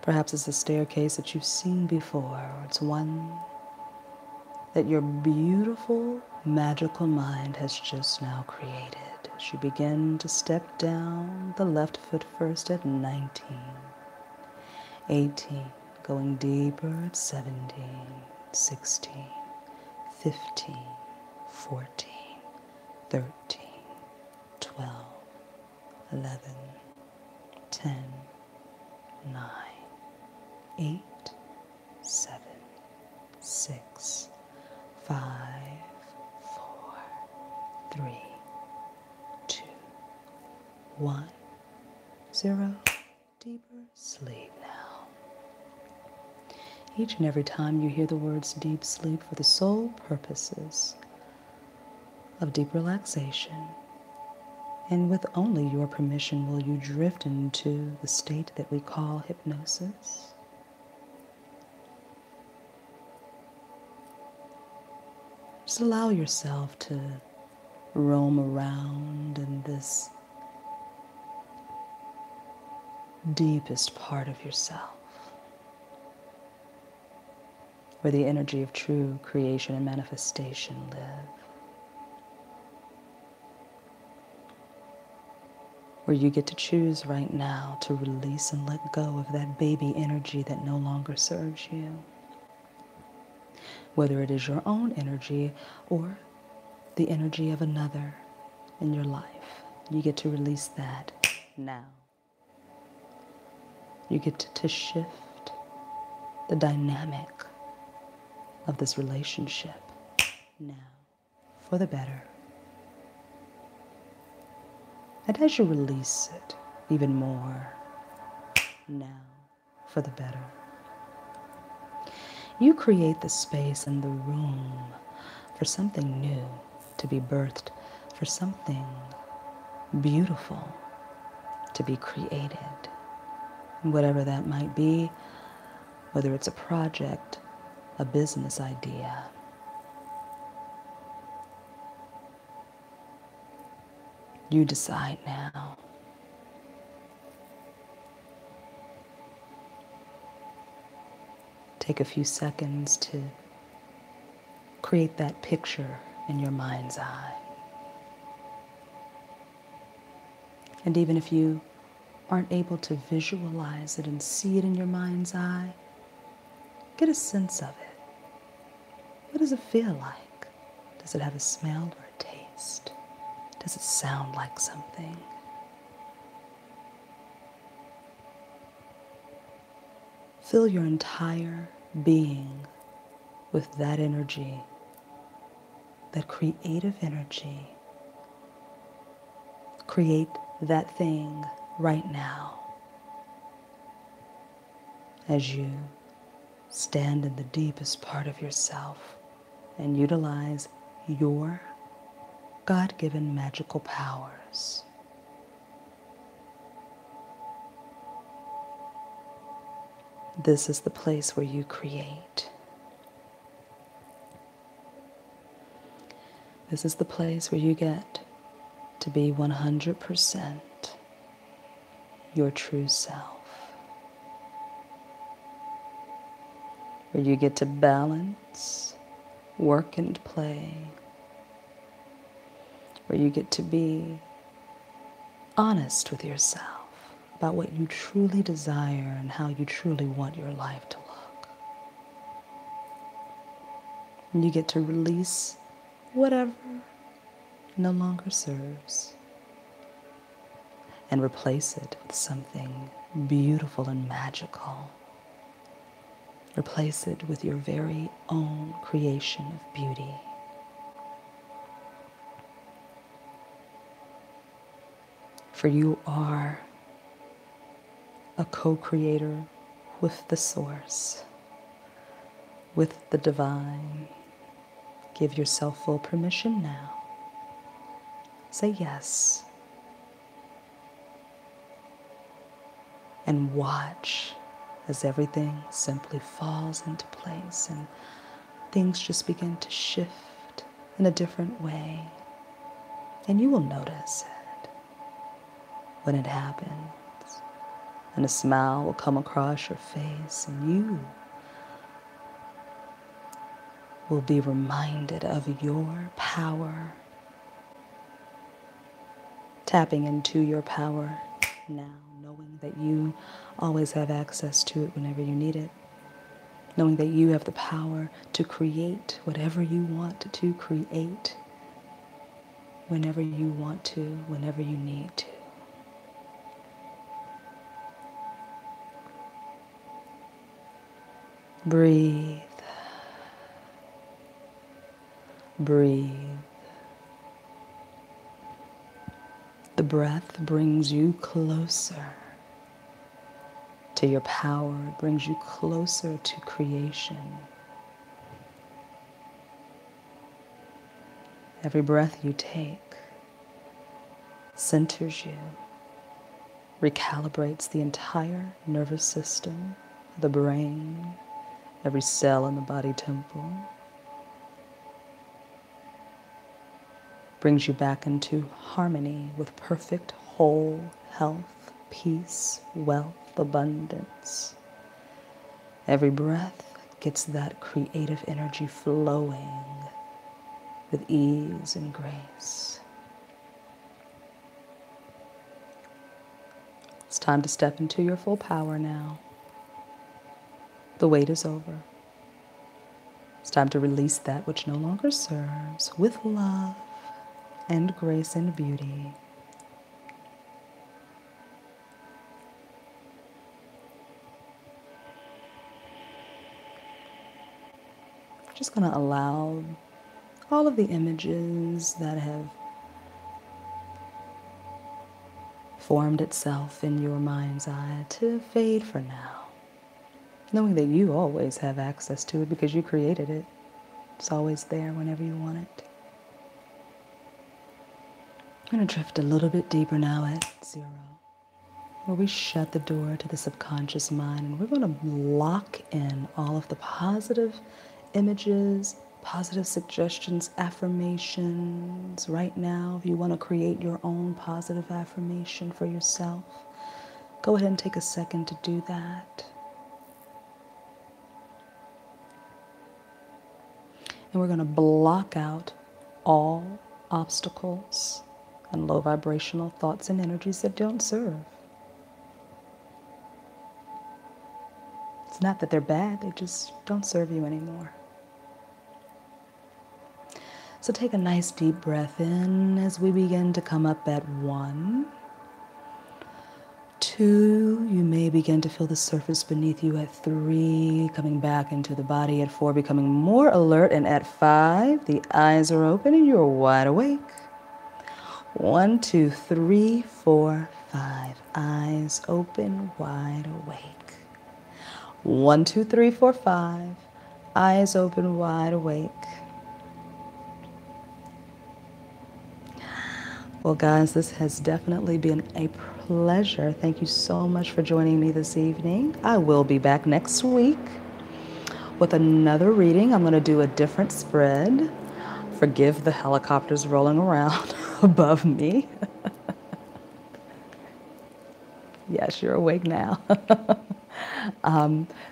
Perhaps it's a staircase that you've seen before, or it's one that your beautiful, magical mind has just now created. As you begin to step down the left foot first at 19, 18, going deeper at 17, 16, 15, 14, 13, 12, 11, 10, 9, 8, 7, 6, 5, 4, 3, 2, 1, 0. Deeper sleep now. Each and every time you hear the words deep sleep for the sole purposes of deep relaxation, and with only your permission will you drift into the state that we call hypnosis. Just allow yourself to roam around in this deepest part of yourself, where the energy of true creation and manifestation live, where you get to choose right now to release and let go of that baby energy that no longer serves you. Whether it is your own energy or the energy of another in your life, you get to release that now. You get to shift the dynamic of this relationship now for the better. And as you release it even more now for the better, you create the space and the room for something new to be birthed, for something beautiful to be created. And whatever that might be, whether it's a project, a business idea, you decide now. Take a few seconds to create that picture in your mind's eye. And even if you aren't able to visualize it and see it in your mind's eye, get a sense of it. What does it feel like? Does it have a smell or a taste? Does it sound like something? Fill your entire being with that energy, that creative energy. Create that thing right now as you stand in the deepest part of yourself and utilize your God-given magical powers This is the place where you create. This is the place where you get to be 100% your true self. Where you get to balance work and play. Where you get to be honest with yourself about what you truly desire and how you truly want your life to look. And you get to release whatever no longer serves and replace it with something beautiful and magical. Replace it with your very own creation of beauty. For you are a co-creator with the source, with the divine. Give yourself full permission now. Say yes. And watch as everything simply falls into place and things just begin to shift in a different way. And you will notice it when it happens. And a smile will come across your face, and you will be reminded of your power. Tapping into your power now, knowing that you always have access to it whenever you need it. Knowing that you have the power to create whatever you want to create, whenever you want to, whenever you need to. Breathe. Breathe. The breath brings you closer to your power. It brings you closer to creation. Every breath you take centers you, recalibrates the entire nervous system, the brain, every cell in the body temple. Brings you back into harmony with perfect whole health, peace, wealth, abundance. Every breath gets that creative energy flowing with ease and grace. It's time to step into your full power now. The wait is over. It's time to release that which no longer serves with love and grace and beauty. Just going to allow all of the images that have formed itself in your mind's eye to fade for now. Knowing that you always have access to it because you created it. It's always there whenever you want it. I'm going to drift a little bit deeper now at 0, where we shut the door to the subconscious mind, and we're going to lock in all of the positive images, positive suggestions, affirmations. Right now, if you want to create your own positive affirmation for yourself, go ahead and take a second to do that. And we're going to block out all obstacles and low vibrational thoughts and energies that don't serve. It's not that they're bad, they just don't serve you anymore. So take a nice deep breath in as we begin to come up at 1. 2, you may begin to feel the surface beneath you at 3, coming back into the body at 4, becoming more alert, and at 5, the eyes are open and you're wide awake. 1, 2, 3, 4, 5, eyes open, wide awake. 1, 2, 3, 4, 5, eyes open, wide awake. Well, guys, this has definitely been a pleasure. Thank you so much for joining me this evening. I will be back next week with another reading. I'm going to do a different spread. Forgive the helicopters rolling around above me. Yes, you're awake now.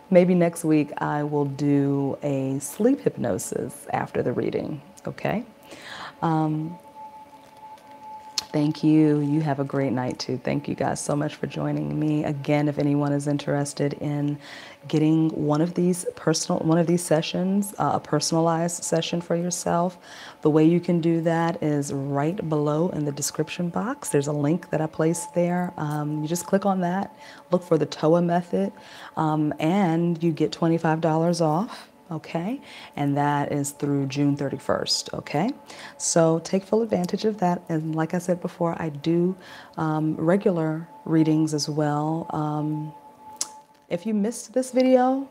Maybe next week I will do a sleep hypnosis after the reading, okay? Thank you. You have a great night too. Thank you guys so much for joining me. Again, if anyone is interested in getting one of these sessions, a personalized session for yourself, the way you can do that is right below in the description box. There's a link that I placed there. You just click on that, look for the T.O.A.H Method, and you get $25 off. Okay, and that is through June 31st. Okay, so take full advantage of that. And like I said before, I do regular readings as well. If you missed this video,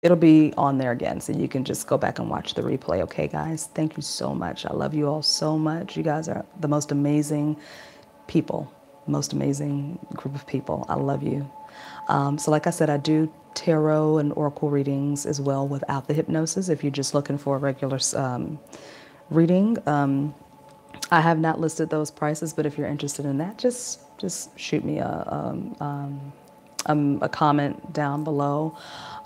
it'll be on there again, so you can just go back and watch the replay. Okay, guys, thank you so much. I love you all so much. You guys are the most amazing people, most amazing group of people. I love you. So like I said, I do tarot and oracle readings as well without the hypnosis. If you're just looking for a regular reading, I have not listed those prices, but if you're interested in that, just shoot me a comment down below,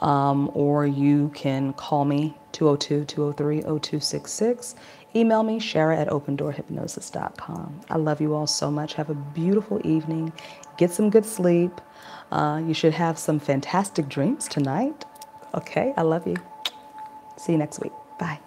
or you can call me 202-203-0266. Email me, Shara at opendoorhypnosis.com. I love you all so much. Have a beautiful evening. Get some good sleep. You should have some fantastic dreams tonight. Okay, I love you. See you next week. Bye.